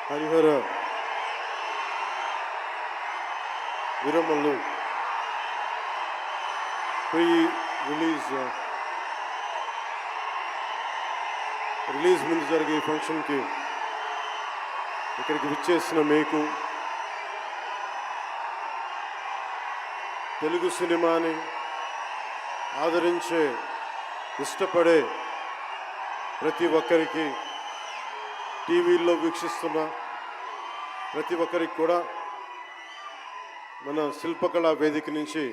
Harihara Veeramallu pre release ముందు జరిగే ఫంక్షన్కి ఇక్కడికి విచ్చేసిన మీకు, తెలుగు సినిమాని ఆదరించే ఇష్టపడే ప్రతి ఒక్కరికి, టీవీల్లో వీక్షిస్తున్న ప్రతి ఒక్కరికి కూడా మన శిల్పకళా వేదిక నుంచి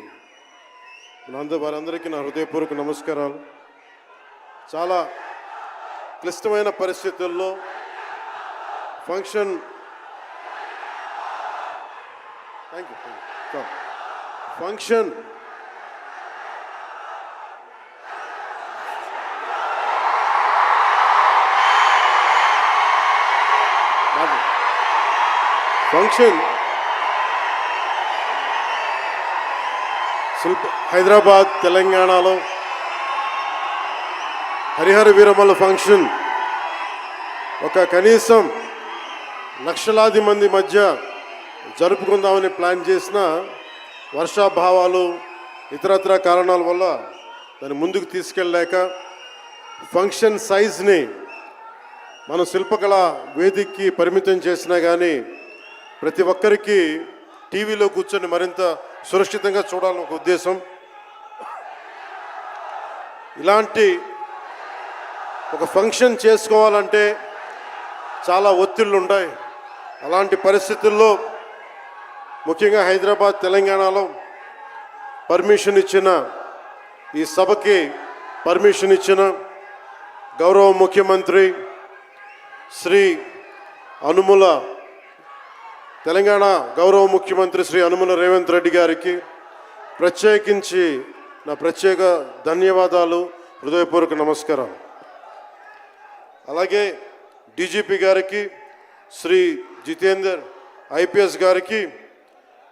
వారందరికీ నా హృదయపూర్వక నమస్కారాలు. చాలా క్లిష్టమైన పరిస్థితుల్లో ఫంక్షన్ హైదరాబాద్ తెలంగాణలో హరిహర వీరమల్లు ఫంక్షన్ ఒక కనీసం లక్షలాది మంది మధ్య జరుపుకుందామని ప్లాన్ చేసిన వర్షాభావాలు ఇతరత్ర కారణాల వల్ల దాన్ని ముందుకు తీసుకెళ్ళలేక ఫంక్షన్ సైజ్ని మనం శిల్పకళ వేదికకి పరిమితం చేసినా కానీ ప్రతి ఒక్కరికి టీవీలో కూర్చొని మరింత సురక్షితంగా చూడాలని ఒక ఉద్దేశం. ఇలాంటి ఒక ఫంక్షన్ చేసుకోవాలంటే చాలా ఒత్తిళ్ళు ఉంటాయి. అలాంటి పరిస్థితుల్లో ముఖ్యంగా హైదరాబాద్ తెలంగాణలో పర్మిషన్ ఇచ్చిన, ఈ సభకి పర్మిషన్ ఇచ్చిన గౌరవ ముఖ్యమంత్రి శ్రీ అనుముల, తెలంగాణ గౌరవ ముఖ్యమంత్రి శ్రీ అనుముల రేవంత్ రెడ్డి గారికి ప్రత్యేకించి నా ప్రత్యేక ధన్యవాదాలు, హృదయపూర్వక నమస్కారాలు. అలాగే డీజీపీ గారికి, శ్రీ జితేందర్ ఐపీఎస్ గారికి,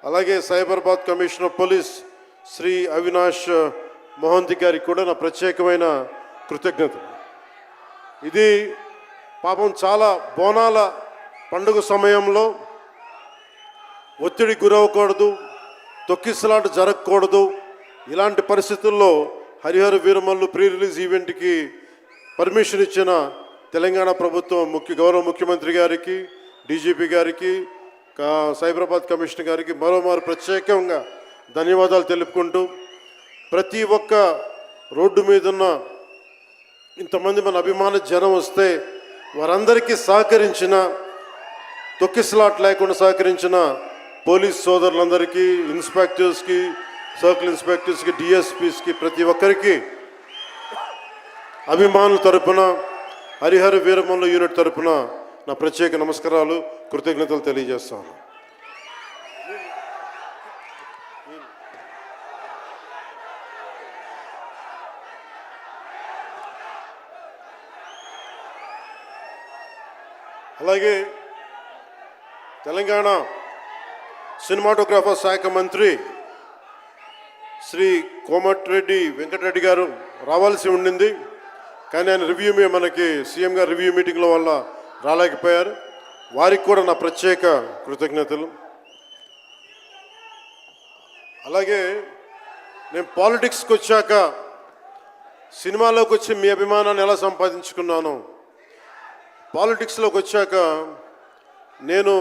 అలాగే Cyberabad commissioner of police Shri Avinash Mohanty గారికి కూడా నా ప్రత్యేకమైన కృతజ్ఞతలు. ఇది పాపం చాలా బోనాల పండుగ సమయంలో ఒత్తిడి గురవకూడదు, తొక్కిసలాట జరగకూడదు. ఇలాంటి పరిస్థితుల్లో హరిహర వీరమల్లు ప్రీ రిలీజ్ ఈవెంట్కి పర్మిషన్ ఇచ్చిన తెలంగాణ ప్రభుత్వం గౌరవ ముఖ్యమంత్రి గారికి, డీజీపీ గారికి, సైబరాబాద్ కమిషనర్ గారికి మరోమారు ప్రత్యేకంగా ధన్యవాదాలు తెలుపుకుంటూ, ప్రతి ఒక్క రోడ్డు మీదున్న ఇంతమంది మన అభిమాన జనం వస్తే వారందరికీ సహకరించిన, తొక్కిసలాట లేకుండా సహకరించిన పోలీస్ సోదరులందరికీ, ఇన్స్పెక్టర్స్కి, సర్కిల్ ఇన్స్పెక్టర్స్కి, డిఎస్పీస్కి, ప్రతి ఒక్కరికి అభిమానుల తరపున, హరిహర వీరమల్లు యూనిట్ తరపున నా ప్రత్యేక నమస్కారాలు, కృతజ్ఞతలు తెలియజేస్తాను. అలాగే తెలంగాణ సినిమాటోగ్రాఫర్ శాఖ మంత్రి శ్రీ కోమటిరెడ్డి వెంకటరెడ్డి గారు రావాల్సి ఉండింది, కానీ ఆయన మనకి సీఎం గారు రివ్యూ మీటింగ్ల వల్ల రాలేకపోయారు. వారికి కూడా నా ప్రత్యేక కృతజ్ఞతలు. అలాగే నేను పాలిటిక్స్కి వచ్చాక, సినిమాలోకి వచ్చి మీ అభిమానాన్ని ఎలా సంపాదించుకున్నాను, పాలిటిక్స్లోకి వచ్చాక నేను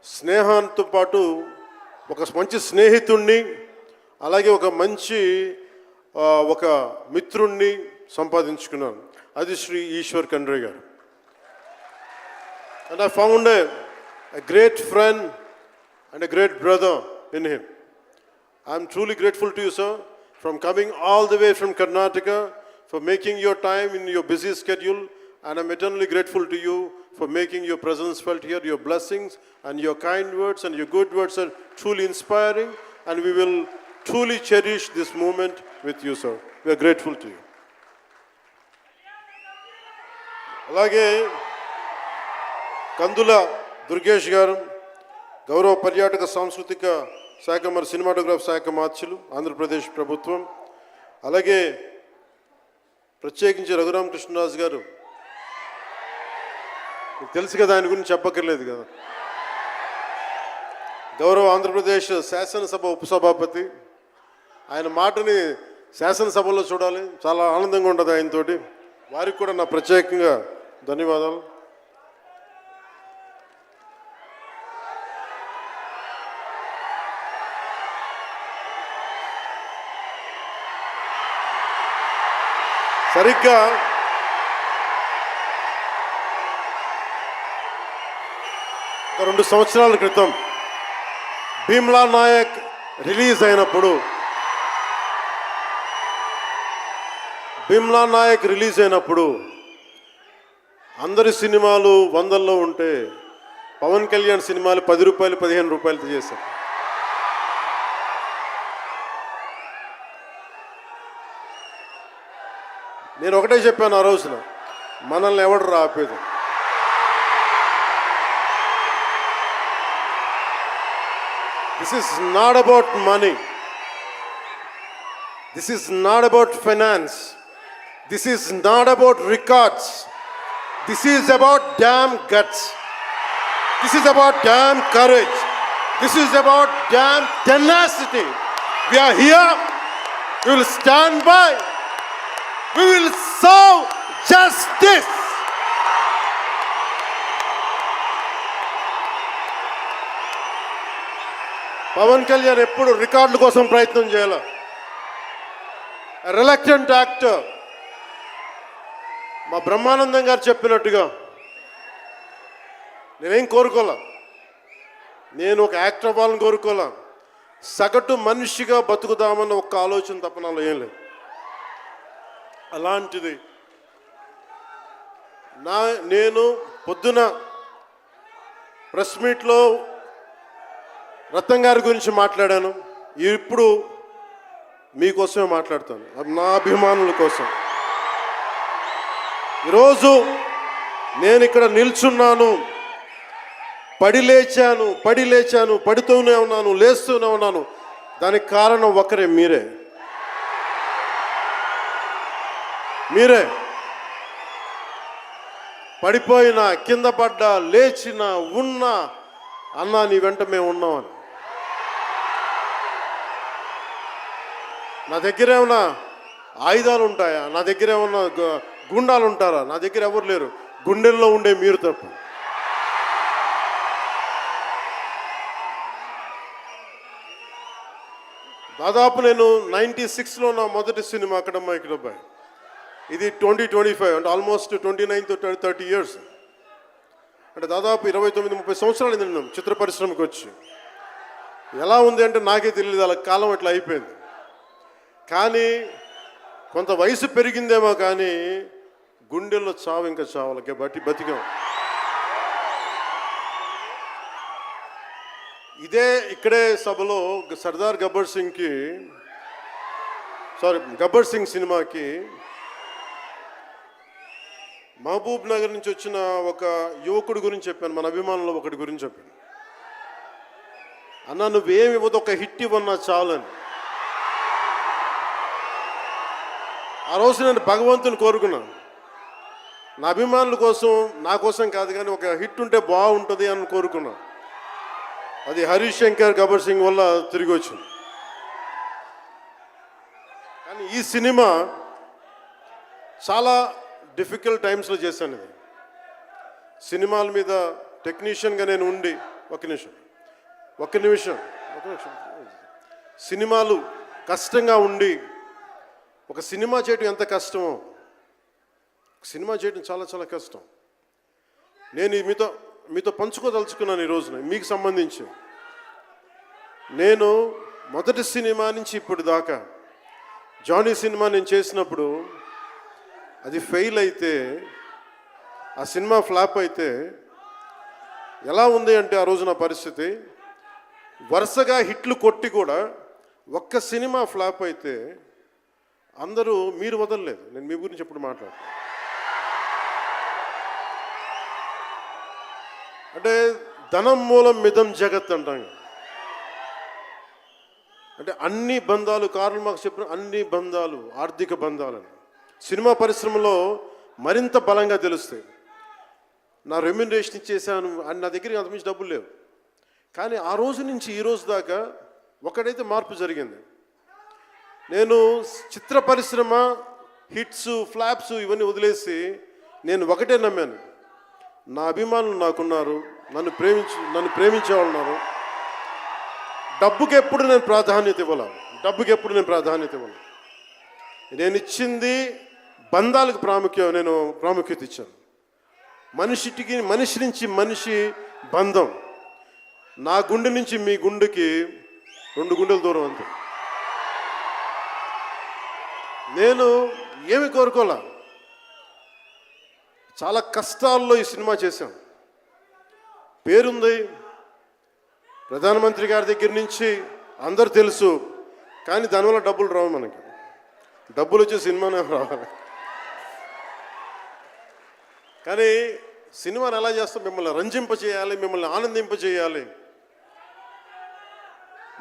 స్నేహంతో పాటు ఒక మంచి స్నేహితుణ్ణి, అలాగే ఒక మంచి ఒక మిత్రుణ్ణి సంపాదించుకున్నాను. అది శ్రీ ఈశ్వర్ ఖండ్రే గారు. And I found a great friend and a great brother in him. I am truly grateful to you, sir, from coming all the way from Karnataka, for making your time in your busy schedule, and I'm eternally grateful to you for making your presence felt here. Your blessings and your kind words and your good words are truly inspiring, and we will truly cherish this moment with you, sir. We are grateful to you. అలాగే కందుల దుర్గేష్ గారు, గౌరవ పర్యాటక సాంస్కృతిక శాఖ మరి cinematograph శాఖ మార్చులు, ఆంధ్రప్రదేశ్ ప్రభుత్వం. అలాగే ప్రత్యేకించి రఘురామకృష్ణరాజు గారు, మీకు తెలుసు కదా, ఆయన గురించి చెప్పక్కర్లేదు కదా. గౌరవ ఆంధ్రప్రదేశ్ శాసనసభ ఉపసభాపతి, ఆయన మాటని శాసనసభలో చూడాలి, చాలా ఆనందంగా ఉంటుంది ఆయనతోటి. వారికి కూడా నా ప్రత్యేకంగా ధన్యవాదాలు. సరిగ్గా ఒక 2 సంవత్సరాల క్రితం భీమ్లా నాయక్ రిలీజ్ అయినప్పుడు, అందరి సినిమాలు 100లో ఉంటే పవన్ కళ్యాణ్ సినిమాలు 10 రూపాయలు 15 రూపాయలతో చేశారు. నేను ఒకటే చెప్పాను ఆ రోజున, మనల్ని ఎవడు ఆపేది. This is not about money. This is not about finance. This is not about records. This is about damn guts. This is about damn courage. This is about damn tenacity. We are here. We will stand by. We will serve justice. Pawan Kalyan ఎప్పుడు రికార్డుల కోసం ప్రయత్నం చేయాల. Reluctant actor. మా బ్రహ్మానందం గారు చెప్పినట్టుగా నేనేం కోరుకోలే, నేను ఒక యాక్టర్ అవ్వాలని కోరుకోలే, సగటు మనిషిగా బతుకుదామన్న ఒక్క ఆలోచన తప్ప నాలో ఏం లేదు. అలాంటిది నేను పొద్దున ప్రెస్ మీట్లో రత్నం గారి గురించి మాట్లాడాను. ఇప్పుడు మీకోసమే మాట్లాడతాను, నా అభిమానుల కోసం. ఈరోజు నేను ఇక్కడ నిల్చున్నాను, పడి లేచాను, పడుతూనే ఉన్నాను, లేస్తూనే ఉన్నాను. దానికి కారణం ఒకరే, మీరే. పడిపోయినా, కింద పడ్డా, లేచినా, ఉన్నా, అన్నా నీ వెంట మేము ఉన్నామని. నా దగ్గర ఏమన్నా ఆయుధాలు ఉంటాయా? నా దగ్గర ఏమన్నా గుండాలు ఉంటారా? నా దగ్గర ఎవరు లేరు, గుండెల్లో ఉండే మీరు తప్ప. దాదాపు నేను 96లో నా మొదటి సినిమా అక్కడమ్మాయికి అబ్బాయి. ఇది 2025 అంటే ఆల్మోస్ట్ 29 to 30 years. అంటే దాదాపు 29-30 సంవత్సరాలు నేను చిత్ర పరిశ్రమకి వచ్చి. ఎలా ఉంది అంటే నాకే తెలియదు, అలా కాలం ఇట్లా అయిపోయింది. కానీ కొంత వయసు పెరిగిందేమో, కానీ గుండెల్లో చావు ఇంకా చావులకే బతికాం. ఇక్కడే సభలో సర్దార్ గబ్బర్ సింగ్ సినిమాకి మహబూబ్ నగర్ నుంచి వచ్చిన ఒక యువకుడి గురించి చెప్పాను, మన అభిమానుల్లో ఒకటి గురించి చెప్పాను. అన్న నువ్వేమి ఇవ్వదు, ఒక హిట్ ఇవ్వన్నా చాలని. ఆ రోజు నేను భగవంతుని కోరుకున్నాను, నా అభిమానుల కోసం, నా కోసం కాదు కానీ ఒక హిట్ ఉంటే బాగుంటుంది అని కోరుకున్నాను. అది హరీష్ శంకర్ గబ్బర్ సింగ్ వల్ల తిరిగి వచ్చింది. కానీ ఈ సినిమా చాలా డిఫికల్ట్ టైమ్స్లో చేశాను. ఇది సినిమాల మీద టెక్నీషియన్గా నేను ఉండి ఒక నిమిషం సినిమాలు కష్టంగా ఉండి, ఒక సినిమా చేయడం ఎంత కష్టమో, సినిమా చేయడం చాలా చాలా కష్టం. నేను మీతో పంచుకోదలుచుకున్నాను ఈ రోజున. మీకు సంబంధించి నేను మొదటి సినిమా నుంచి ఇప్పుడు దాకా జానీ సినిమా నేను చేసినప్పుడు అది ఫెయిల్ అయితే, ఆ సినిమా ఫ్లాప్ అయితే ఎలా ఉంది అంటే ఆ రోజు నా పరిస్థితి, వరుసగా హిట్లు కొట్టి కూడా ఒక్క సినిమా ఫ్లాప్ అయితే అందరూ మీరు వదలలేదు. నేను మీ గురించి ఎప్పుడు మాట్లాడతాను అంటే ధనం మూలం మిదం జగత్ అంటాం. అంటే అన్ని బంధాలు, కార్ల్ మార్క్స్ చెప్పిన అన్ని బంధాలు ఆర్థిక బంధాలని సినిమా పరిశ్రమలో మరింత బలంగా తెలుస్తాయి. నా రెమ్యునరేషన్ ఇచ్చేసాను అని నా దగ్గర అంతమించి డబ్బులు లేవు. కానీ ఆ రోజు నుంచి ఈ రోజు దాకా ఒకటైతే మార్పు జరిగింది. నేను చిత్ర పరిశ్రమ హిట్స్ ఫ్లాప్స్ ఇవన్నీ వదిలేసి నేను ఒకటే నమ్మాను, నా అభిమానులు నాకున్నారు, నన్ను ప్రేమించే వాళ్ళు ఉన్నారు. డబ్బుకి ఎప్పుడు నేను ప్రాధాన్యత ఇవ్వను. నేను ఇచ్చింది బంధాలకు ప్రాముఖ్యత ఇచ్చాను. మనిషి నుంచి మనిషి బంధం. నా గుండె నుంచి మీ గుండెకి 2 గుండెల దూరం అంతే. నేను ఏమి కోరుకోలే, చాలా కష్టాల్లో ఈ సినిమా చేశాం. పేరుంది, ప్రధానమంత్రి గారి దగ్గర నుంచి అందరు తెలుసు. కానీ దానివల్ల డబ్బులు రావు. మనకి డబ్బులు వచ్చే సినిమానే రావాలి. కానీ సినిమాని ఎలా చేస్తాం? మిమ్మల్ని రంజింపజేయాలి, మిమ్మల్ని ఆనందింపజేయాలి.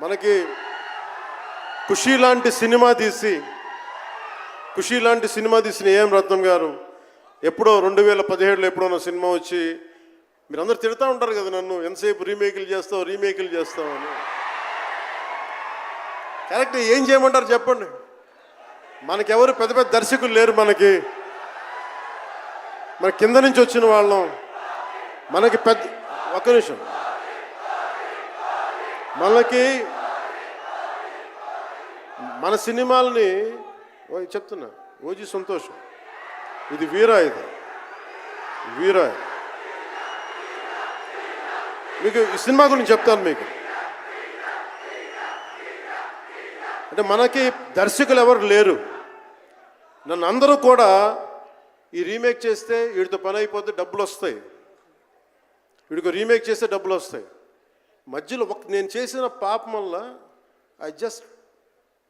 మనకి ఖుషీ లాంటి సినిమా తీసిన ఏఎం రత్నం గారు ఎప్పుడో 2017లో ఎప్పుడో నా సినిమా వచ్చి మీరందరూ తిడతా ఉంటారు కదా నన్ను, ఎంతసేపు రీమేకులు చేస్తావు అని. కరెక్ట్, ఏం చేయమంటారు చెప్పండి? మనకెవరు పెద్ద పెద్ద దర్శకులు లేరు. మన కింద నుంచి వచ్చిన వాళ్ళం. మనకి ఒక్క నిమిషం, మన సినిమాలని చెప్తున్నా, ఓజీ సంతోషం, ఇది వీరా, మీకు ఈ సినిమా గురించి చెప్తాను మీకు. అంటే మనకి దర్శకులు ఎవరు లేరు. నన్ను అందరూ కూడా ఈ రీమేక్ చేస్తే వీడితో పని అయిపోతే డబ్బులు వస్తాయి, వీడికి రీమేక్ చేస్తే డబ్బులు వస్తాయి. మధ్యలో నేను చేసిన పాపం వల్ల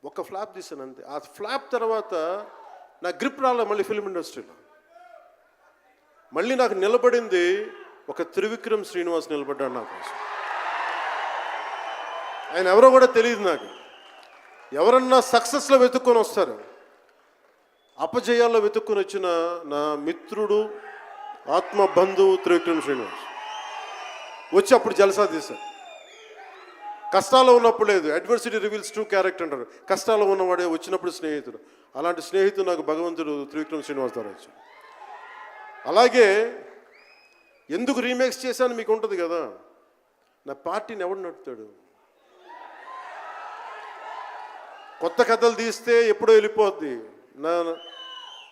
ఒక ఫ్లాప్ తీసాను అంతే. ఆ ఫ్లాప్ తర్వాత నా గ్రిప్ రాలే మళ్ళీ ఫిల్మ్ ఇండస్ట్రీలో. మళ్ళీ నాకు నిలబడింది ఒక త్రివిక్రమ్ శ్రీనివాస్ నిలబడ్డాడు నా కోసం. ఆయన ఎవరో కూడా తెలియదు నాకు. ఎవరన్నా సక్సెస్లో వెతుక్కొని వస్తారు, అపజయాల్లో వెతుక్కొని వచ్చిన నా మిత్రుడు, ఆత్మ బంధువు త్రివిక్రమ్ శ్రీనివాస్ వచ్చి అప్పుడు జలసా తీశారు. కష్టాల్లో ఉన్నప్పుడు లేదు, అడ్వర్సిటీ రివీల్స్ ట్రూ క్యారెక్టర్ అంటారు. కష్టాల్లో ఉన్నవాడే వచ్చినప్పుడు స్నేహితుడు. అలాంటి స్నేహితుడు నాకు భగవంతుడు త్రివిక్రమ్ శ్రీనివాస్ ద్వారా వచ్చాడు. అలాగే ఎందుకు రీమేక్స్ చేశాను మీకు ఉంటుంది కదా. నా పార్టీని ఎవడు నడుపుతాడు? కొత్త కథలు తీస్తే ఎప్పుడో వెళ్ళిపోద్ది.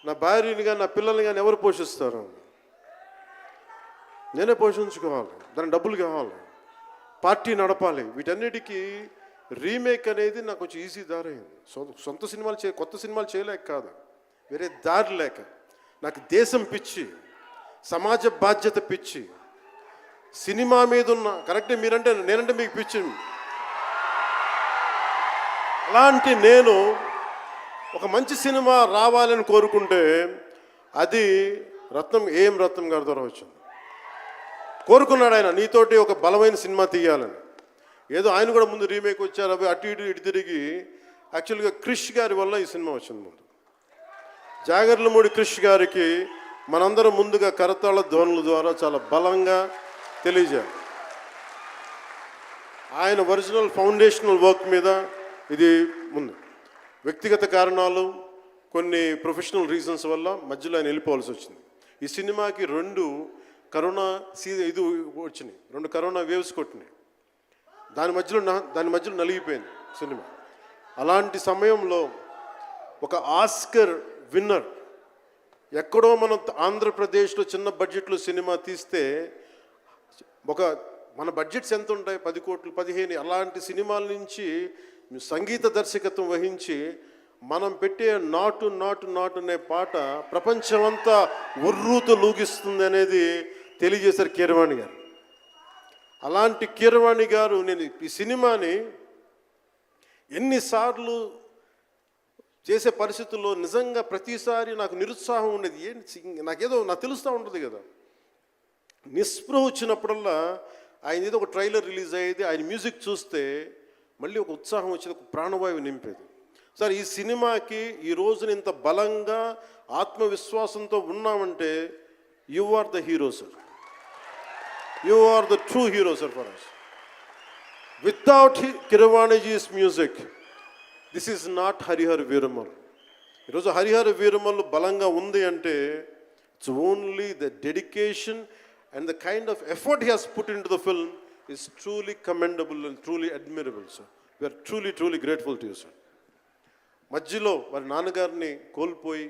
నా భార్యని కానీ నా పిల్లల్ని కానీ ఎవరు పోషిస్తారు? నేనే పోషించుకోవాలి, దానికి డబ్బులు కావాలి, పార్టీ నడపాలి. వీటన్నిటికీ రీమేక్ అనేది నాకు కొంచెం ఈజీ దారి అయింది. సొంత సినిమాలు కొత్త సినిమాలు చేయలేక కాదు, వేరే దారి లేక. నాకు దేశం పిచ్చి, సమాజ బాధ్యత పిచ్చి, సినిమా మీద ఉన్న కరెక్టే. నేనంటే మీకు పిచ్చి. అలాంటి నేను ఒక మంచి సినిమా రావాలని కోరుకుంటే అది ఏఎం రత్నం గారి ద్వారా వచ్చింది. కోరుకున్నాడు ఆయన, నీతోటి ఒక బలమైన సినిమా తీయాలని. ఏదో ఆయన కూడా ముందు రీమేక్ వచ్చారు, అవి అటు ఇటు తిరిగి యాక్చువల్గా క్రిష్ గారి వల్ల ఈ సినిమా వచ్చింది. ముందు జాగర్లమూడి క్రిష్ గారికి మనందరం ముందుగా కరతాళ ధ్వనుల ద్వారా చాలా బలంగా తెలియజేయాలి. ఆయన ఒరిజినల్ ఫౌండేషనల్ వర్క్ మీద ఇది ముందు. వ్యక్తిగత కారణాలు, కొన్ని ప్రొఫెషనల్ రీజన్స్ వల్ల మధ్యలో ఆయన వెళ్ళిపోవాల్సి వచ్చింది. ఈ సినిమాకి 2 కరోనా ఇది వచ్చినాయి, 2 కరోనా వేవ్స్ కొట్టినాయి. దాని మధ్యలో నలిగిపోయింది సినిమా. అలాంటి సమయంలో ఒక ఆస్కర్ విన్నర్ ఎక్కడో మనం ఆంధ్రప్రదేశ్లో చిన్న బడ్జెట్లో సినిమా తీస్తే మన బడ్జెట్స్ ఎంత ఉంటాయి? 10 కోట్లు 15. అలాంటి సినిమాల నుంచి సంగీత దర్శకత్వం వహించి మనం పెట్టే నాటు నాటు నాటు అనే పాట ప్రపంచమంతా ఉర్రూతో లూగిస్తుంది అనేది తెలియజేశారు కీరవాణి గారు. అలాంటి కీరవాణి గారు నేను ఈ సినిమాని ఎన్నిసార్లు చేసే పరిస్థితుల్లో నిజంగా ప్రతిసారి నాకు నిరుత్సాహం ఉండేది. నాకు తెలుస్తూ ఉంటుంది కదా, నిస్పృహ వచ్చినప్పుడల్లా ఆయన ఏదో ఒక ట్రైలర్ రిలీజ్ అయ్యేది, ఆయన మ్యూజిక్ చూస్తే మళ్ళీ ఒక ఉత్సాహం వచ్చేది, ఒక ప్రాణవాయువు నింపేది. సార్ ఈ సినిమాకి ఈ రోజున ఇంత బలంగా ఆత్మవిశ్వాసంతో ఉన్నామంటే you are the hero sir. You are the true hero, sir, for us. Without Keeravaniji's music, this is not Harihara Veeramallu. ఈరోజు హరిహర వీరమల్లు బలంగా ఉంది అంటే it's only the dedication and the kind of effort he has put into the film is truly commendable and truly admirable sir. We are truly grateful to you sir. మధ్యలో వారి నాన్నగారిని కోల్పోయి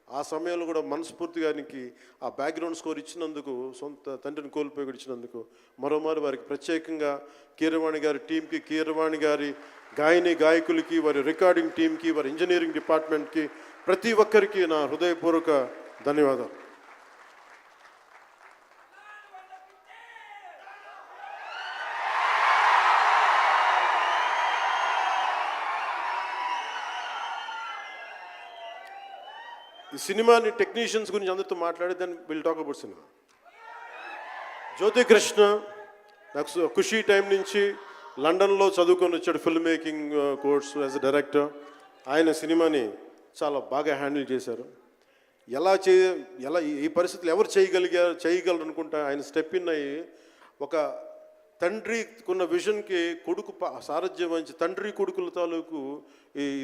ఆ సమయంలో కూడా మనస్ఫూర్తిగా ఆయనకి ఆ బ్యాక్గ్రౌండ్ స్కోర్ ఇచ్చినందుకు, సొంత తండ్రిని కోల్పోయి కూడా ఇచ్చినందుకు మరోమారు వారికి ప్రత్యేకంగా కీరవాణి గారి టీంకి, కీరవాణి గారి గాయకులకి, వారి రికార్డింగ్ టీంకి, వారి ఇంజనీరింగ్ డిపార్ట్మెంట్కి, ప్రతి ఒక్కరికి నా హృదయపూర్వక ధన్యవాదాలు. ఈ సినిమాని టెక్నీషియన్స్ గురించి అందరితో మాట్లాడి then will talk about cinema. Jyothi Krishna నాకు ఖుషీ టైం నుంచి లండన్లో చదువుకొని వచ్చాడు, film making course as a director. ఆయన సినిమాని చాలా బాగా హ్యాండిల్ చేశారు. ఎలా ఈ పరిస్థితులు ఎవరు చేయగలరు అనుకుంటా ఆయన స్టెప్ ఇన్ అయ్యి ఒక తండ్రికున్న విజన్కి కొడుకు సారథ్యం వహించి తండ్రి కొడుకుల తాలూకు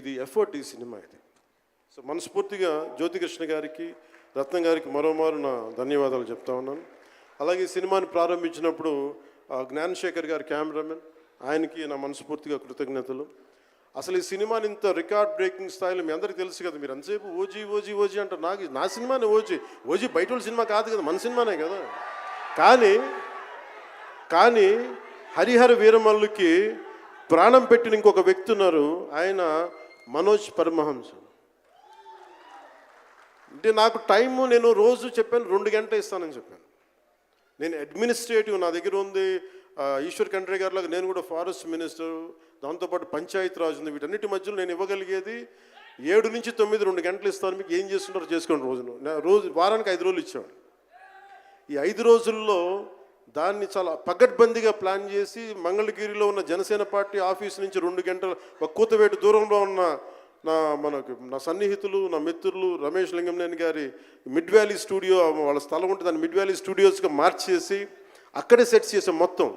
ఇది ఎఫర్ట్ ఈ సినిమా ఇది. సో మనస్ఫూర్తిగా జ్యోతికృష్ణ గారికి, రత్నం గారికి మరోమారు నా ధన్యవాదాలు చెప్తా ఉన్నాను. అలాగే ఈ సినిమాని ప్రారంభించినప్పుడు జ్ఞానశేఖర్ గారి కెమెరామెన్, ఆయనకి నా మనస్ఫూర్తిగా కృతజ్ఞతలు. అసలు ఈ సినిమాని ఇంత రికార్డ్ బ్రేకింగ్ స్థాయిలో మీ అందరికీ తెలుసు కదా, మీరు ఎంతసేపు ఓజీ అంటారు. నా సినిమానే ఓజీ బయట వాళ్ళ సినిమా కాదు కదా, మన సినిమానే కదా. కానీ హరిహర వీరమల్లుకి ప్రాణం పెట్టిన ఇంకొక వ్యక్తి ఉన్నారు, ఆయన మనోజ్ పరమహంస. అంటే నాకు టైము నేను రోజు చెప్పాను 2 గంటలు ఇస్తానని చెప్పాను. నేను అడ్మినిస్ట్రేటివ్ నా దగ్గర ఉంది, ఈశ్వర్ ఖండ్రే గారిలాగా నేను కూడా ఫారెస్ట్ మినిస్టర్, దాంతోపాటు పంచాయతీ రాజు ఉంది. వీటన్నిటి మధ్యలో నేను ఇవ్వగలిగేది 7 నుంచి 9 2 గంటలు ఇస్తాను, మీకు ఏం చేస్తుంటారో చేసుకోండి. వారానికి 5 రోజులు ఇచ్చేవాడు. ఈ 5 రోజుల్లో దాన్ని చాలా పగడ్బందీగా ప్లాన్ చేసి మంగళగిరిలో ఉన్న జనసేన పార్టీ ఆఫీస్ నుంచి 2 గంటల ఒక కూతవేటు దూరంలో ఉన్న నా సన్నిహితులు, నా మిత్రులు రమేష్ లింగంనేని గారి మిడ్ వ్యాలీ స్టూడియో, వాళ్ళ స్థలం ఉంటే దాన్ని మిడ్ వ్యాలీ స్టూడియోస్గా మార్చేసి అక్కడే సెట్స్ చేసాం. మొత్తం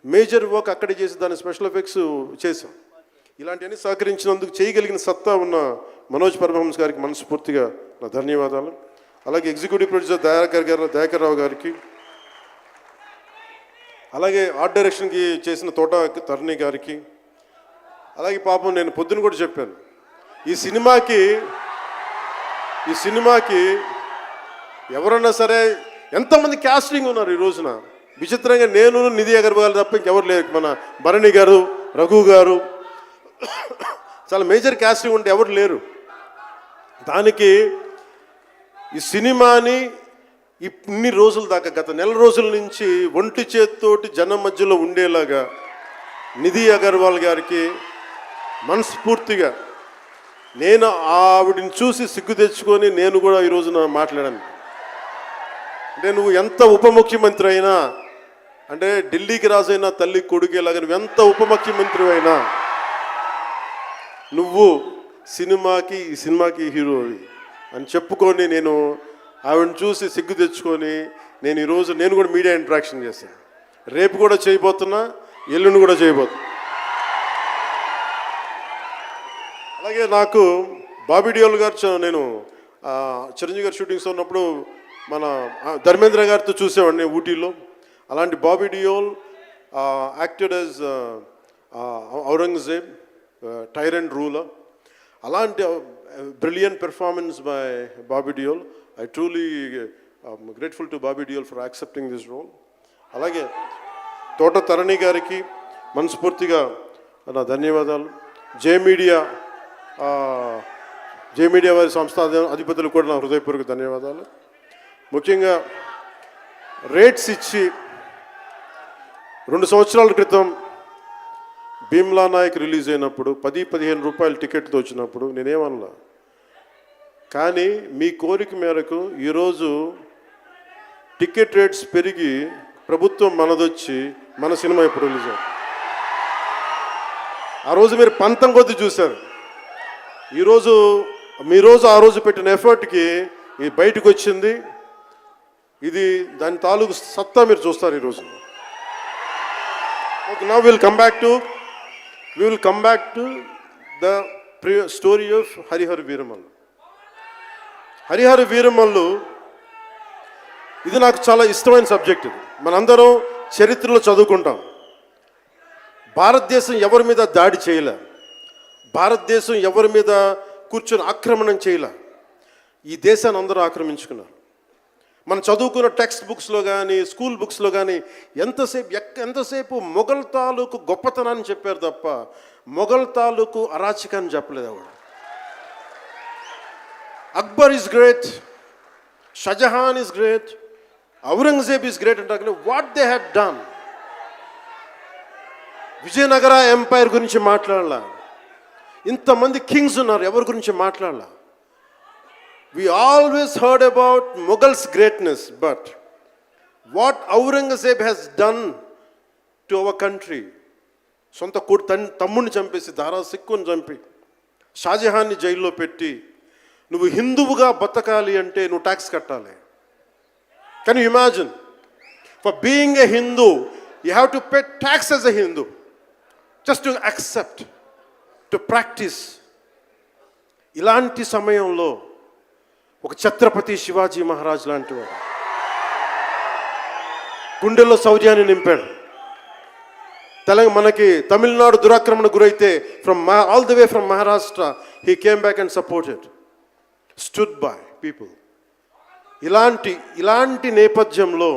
మేజర్ వర్క్ అక్కడే చేసి దాన్ని స్పెషల్ ఎఫెక్ట్స్ చేసాం. ఇలాంటివన్నీ సహకరించినందుకు, చేయగలిగిన సత్తా ఉన్న మనోజ్ పరమహంస గారికి మనస్ఫూర్తిగా నా ధన్యవాదాలు. అలాగే ఎగ్జిక్యూటివ్ ప్రొడ్యూసర్ దయాకర్ రావు గారికి, అలాగే ఆర్ట్ డైరెక్షన్కి చేసిన తోట తరుణి గారికి, అలాగే పాపం నేను పొద్దున కూడా చెప్పాను, ఈ సినిమాకి ఎవరన్నా సరే ఎంతమంది క్యాస్టింగ్ ఉన్నారు ఈ రోజున. విచిత్రంగా నేను, నిధి అగర్వాల్ తప్ప ఇంకెవరు లేరు. మన భరణి గారు, రఘు గారు, చాలా మేజర్ క్యాస్టింగ్ ఉంటే ఎవరు లేరు. దానికి ఈ సినిమాని ఇన్ని రోజుల దాకా, గత నెల రోజుల నుంచి ఒంటి చేత్తోటి జనం మధ్యలో ఉండేలాగా నిధి అగర్వాల్ గారికి మనస్ఫూర్తిగా నేను ఆవిడని చూసి సిగ్గు తెచ్చుకొని నేను కూడా ఈ రోజున మాట్లాడాను. అంటే నువ్వు ఎంత ఉప ముఖ్యమంత్రి అయినా, అంటే ఢిల్లీకి రాజైనా తల్లి కొడుకేలాగా నువ్వు ఎంత ఉప ముఖ్యమంత్రి అయినా, నువ్వు ఈ సినిమాకి హీరోవి అని చెప్పుకొని నేను ఆవిడని చూసి సిగ్గు తెచ్చుకొని నేను కూడా మీడియా ఇంటరాక్షన్ చేశాను. రేపు కూడా చేయబోతున్నా, ఎల్లుండి కూడా చేయబోతున్నా. అలాగే నాకు బాబీ డియోల్ గారు, నేను చిరంజీవి గారు షూటింగ్స్ ఉన్నప్పుడు మన ధర్మేంద్ర గారితో చూసేవాడిని ఊటీలో. అలాంటి Bobby Deol acted as Aurangzeb, tyrant ruler. అలాంటి brilliant performance by Bobby Deol. I truly grateful to Bobby Deol for accepting this role. అలాగే తోట తరణి గారికి మనస్ఫూర్తిగా నా ధన్యవాదాలు. జే మీడియా వారి సంస్థ అధిపతులకు కూడా నా హృదయపూర్వక ధన్యవాదాలు. ముఖ్యంగా రేట్స్ ఇచ్చి 2 సంవత్సరాల క్రితం భీమ్లా నాయక్ రిలీజ్ అయినప్పుడు 10-15 రూపాయల టికెట్తో వచ్చినప్పుడు నేనేమన్నా, కానీ మీ కోరిక మేరకు ఈరోజు టికెట్ రేట్స్ పెరిగి ప్రభుత్వం మనదొచ్చి మన సినిమా ఇప్పుడు రిలీజ్ అయింది. ఆ రోజు మీరు పంతం కొద్ది చూశారు. ఆ రోజు పెట్టిన ఎఫర్ట్కి ఇది బయటకు వచ్చింది. ఇది దాని తాలూకు సత్తా మీరు చూస్తారు ఈరోజు. Okay, now we will come back to the story of Harihara Veeramallu. Harihara Veeramallu ఇది నాకు చాలా ఇష్టమైన సబ్జెక్ట్. ఇది మనందరం చరిత్రలో చదువుకుంటాం. భారతదేశం ఎవరి మీద దాడి చేయలే, భారతదేశం ఎవరి మీద కూర్చొని ఆక్రమణం చేయలే. ఈ దేశాన్ని అందరూ ఆక్రమించుకున్నారు. మనం చదువుకున్న టెక్స్ట్ బుక్స్లో కానీ స్కూల్ బుక్స్లో కానీ ఎంతసేపు మొఘల్ తాలూకు గొప్పతనాన్ని చెప్పారు తప్ప మొఘల్ తాలూకు అరాచకాన్ని చెప్పలేదు ఎవరు. Akbar is great, Shahjahan is great, Aurangzeb is great అంటే what they had done. Vijayanagara empire గురించి మాట్లాడాల, ఇంతమంది కింగ్స్ ఉన్నారు, ఎవరి గురించి మాట్లాడాల. We always heard about Mughals' greatness, but what Aurangzeb has done to our country, సొంత తమ్ముడిని చంపేసి దారా సిక్కుని చంపి షాజహాన్ని జైల్లో పెట్టి నువ్వు హిందువుగా బతకాలి అంటే నువ్వు ట్యాక్స్ కట్టాలి. Can you imagine? For being a Hindu you have to pay tax as a Hindu, just to accept, to practice. ఇలాంటి సమయంలో ఒక ఛత్రపతి శివాజీ మహారాజ్ లాంటి వాడు గుండెల్లో శౌర్యాన్ని నింపాడు. మనకి తమిళనాడు దురాక్రమణ గురైతే all the way from Maharashtra he came back and supported, stood by people. ఇలాంటి నేపథ్యంలో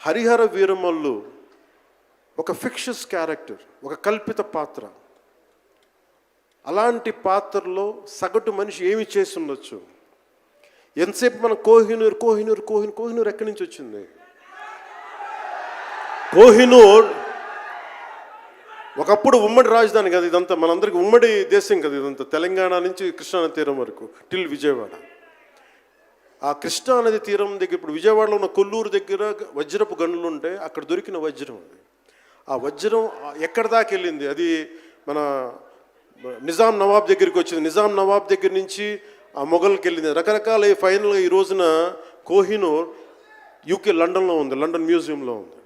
హరిహర వీరమల్లు ఒక ఫిక్షస్ క్యారెక్టర్, ఒక కల్పిత పాత్ర. అలాంటి పాత్రలో సగటు మనిషి ఏమి చేసి ఉండొచ్చు? ఎంతసేపు మనం కోహినూర్ ఎక్కడి నుంచి వచ్చింది? కోహినూర్ ఒకప్పుడు ఉమ్మడి రాజధాని కదా ఇదంతా, మనందరికీ ఉమ్మడి దేశం కదా ఇదంతా, తెలంగాణ నుంచి కృష్ణానది తీరం వరకు టిల్ విజయవాడ. ఆ కృష్ణానది తీరం దగ్గర ఇప్పుడు విజయవాడలో ఉన్న కొల్లూరు దగ్గర వజ్రపు గనులు ఉంటే అక్కడ దొరికిన వజ్రం అది. ఆ వజ్రం ఎక్కడి దాకా వెళ్ళింది? అది మన నిజాం నవాబ్ దగ్గరికి వచ్చింది. నిజాం నవాబ్ దగ్గర నుంచి ఆ మొఘల్కి వెళ్ళింది. రకరకాల ఫైనల్గా ఈ రోజున కోహినూర్ యూకే లండన్లో ఉంది, లండన్ మ్యూజియంలో ఉంది.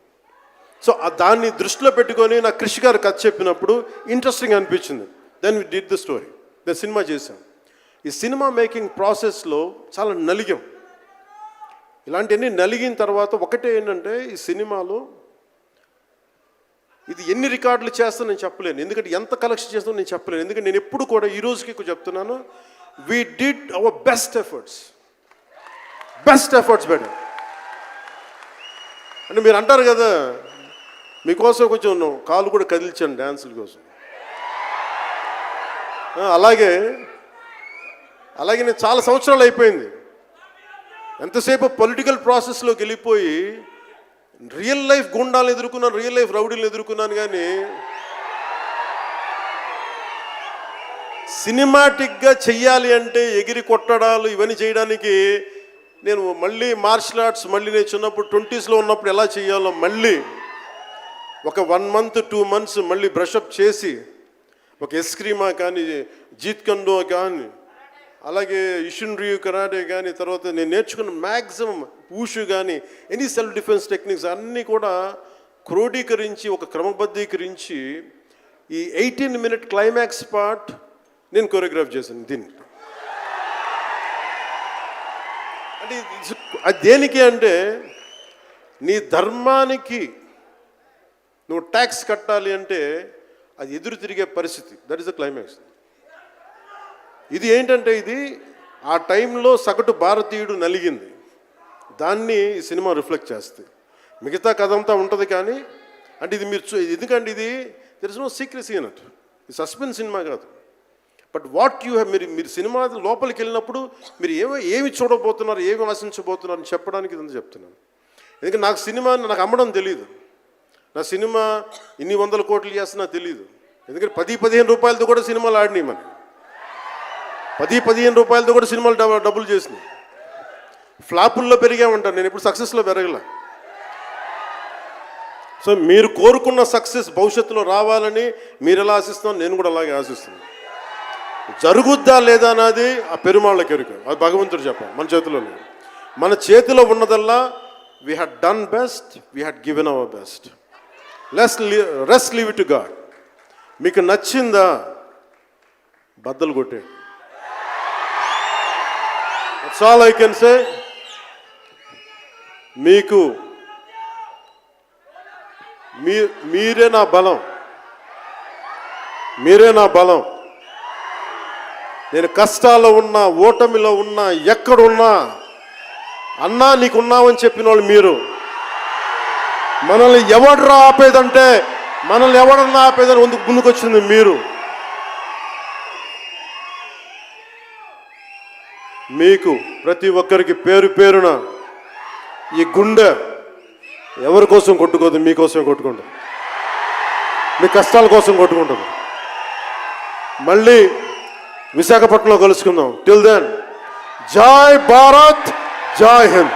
సో దాన్ని దృష్టిలో పెట్టుకొని నాకు కృషి గారు కథ చెప్పినప్పుడు ఇంట్రెస్టింగ్ అనిపించింది. Then we did the story, then cinema చేశాం. ఈ సినిమా మేకింగ్ ప్రాసెస్లో చాలా నలిగాం. ఇలాంటివన్నీ నలిగిన తర్వాత ఒకటే ఏంటంటే ఈ సినిమాలో ఇది ఎన్ని రికార్డులు చేస్తా నేను చెప్పలేను, ఎందుకంటే ఎంత కలెక్షన్ చేస్తానో నేను చెప్పలేను. ఎందుకంటే నేను ఎప్పుడు కూడా ఈ రోజుకి చెప్తున్నాను, we did our best efforts better. అంటే మీరు అంటారు కదా, మీకోసం కొంచెం కాలు కూడా కదిలించాను డ్యాన్సుల కోసం. అలాగే నేను చాలా సంవత్సరాలు అయిపోయింది ఎంతసేపు పొలిటికల్ ప్రాసెస్లోకి వెళ్ళిపోయి రియల్ లైఫ్ గుండాలను ఎదుర్కొన్నాను, రియల్ లైఫ్ రౌడీలను ఎదుర్కొన్నాను. కానీ సినిమాటిక్గా చెయ్యాలి అంటే ఎగిరి కొట్టడాలు ఇవన్నీ చేయడానికి నేను మళ్ళీ మార్షల్ ఆర్ట్స్ నేను చిన్నప్పుడు 20s ఉన్నప్పుడు ఎలా చేయాలో మళ్ళీ ఒక 1 month 2 months మళ్ళీ బ్రషప్ చేసి ఒక ఎస్క్రీమా కానీ జీత్ కండో కానీ అలాగే ఇషున్రియు కరాటే కానీ తర్వాత నేను నేర్చుకున్న మ్యాక్సిమం ఊషు కానీ ఎనీ సెల్ఫ్ డిఫెన్స్ టెక్నిక్స్ అన్నీ కూడా క్రోడీకరించి ఒక క్రమబద్ధీకరించి ఈ 18-minute క్లైమాక్స్ పార్ట్ నేను కొరియోగ్రాఫ్ చేశాను. దీన్ని అంటే అది దేనికి అంటే నీ ధర్మానికి నువ్వు ట్యాక్స్ కట్టాలి అంటే అది ఎదురు తిరిగే పరిస్థితి. That is the climax. ఇది ఏంటంటే ఇది ఆ టైంలో సగటు భారతీయుడు నలిగింది, దాన్ని ఈ సినిమా రిఫ్లెక్ట్ చేస్తుంది. మిగతా కథ అంతా ఉంటుంది కానీ అంటే ఇది మీరు ఎందుకంటే ఇది దెర్ ఇస్ నో సీక్రెసీ అన్నట్టు, ఇది సస్పెన్స్ సినిమా కాదు. బట్ వాట్ యూ హ్యావ్, మీరు సినిమా లోపలికి వెళ్ళినప్పుడు మీరు ఏమి చూడబోతున్నారు, ఏమి ఆశించబోతున్నారు అని చెప్పడానికి ఇదంతా చెప్తున్నాను. ఎందుకంటే నాకు సినిమా నాకు అమ్మడం తెలియదు, నా సినిమా ఇన్ని 100 కోట్లు చేస్తున్నా తెలియదు. ఎందుకంటే 10-15 రూపాయలతో కూడా సినిమాలు ఆడినాయి, మనం 10-15 రూపాయలతో కూడా సినిమాలు డబ్బులు చేసినాయి. ఫ్లాపుల్లో పెరిగామంటాను, నేను ఇప్పుడు సక్సెస్లో పెరగలే. సో మీరు కోరుకున్న సక్సెస్ భవిష్యత్తులో రావాలని మీరు ఎలా ఆశిస్తున్నారో నేను కూడా అలాగే ఆశిస్తున్నాను. జరుగుద్దా లేదా అన్నది ఆ పెరుమాళ్ళకి ఎరుక, అది భగవంతుడు చెప్పాలి, మన చేతిలో లేదు. మన చేతిలో ఉన్నదల్లా we had done best, we had given our best. Rest leave it to god. మీకు నచ్చిందా బద్దలు కొట్టేయండి. That's all I can say. మీకు మీరే నా బలం, మీరే నా బలం. నేను కష్టాల్లో ఉన్నా, ఓటమిలో ఉన్నా, ఎక్కడున్నా అన్నా నీకున్నావని చెప్పిన వాళ్ళు మీరు. మనల్ని ఎవడరా ఆపేదంటే, మనల్ని ఎవడన్నా ఆపేదని ముందుకొచ్చింది మీరు. మీకు ప్రతి ఒక్కరికి పేరు పేరున ఈ గుండె ఎవరి కోసం కొట్టుకోదు, మీకోసం కొట్టుకుంటుంది, మీ కష్టాల కోసం కొట్టుకుంటుంది. మళ్ళీ విశాఖపట్నంలో కలుసుకుందాం. టిల్ దెన్, జై భారత్, జై హింద్.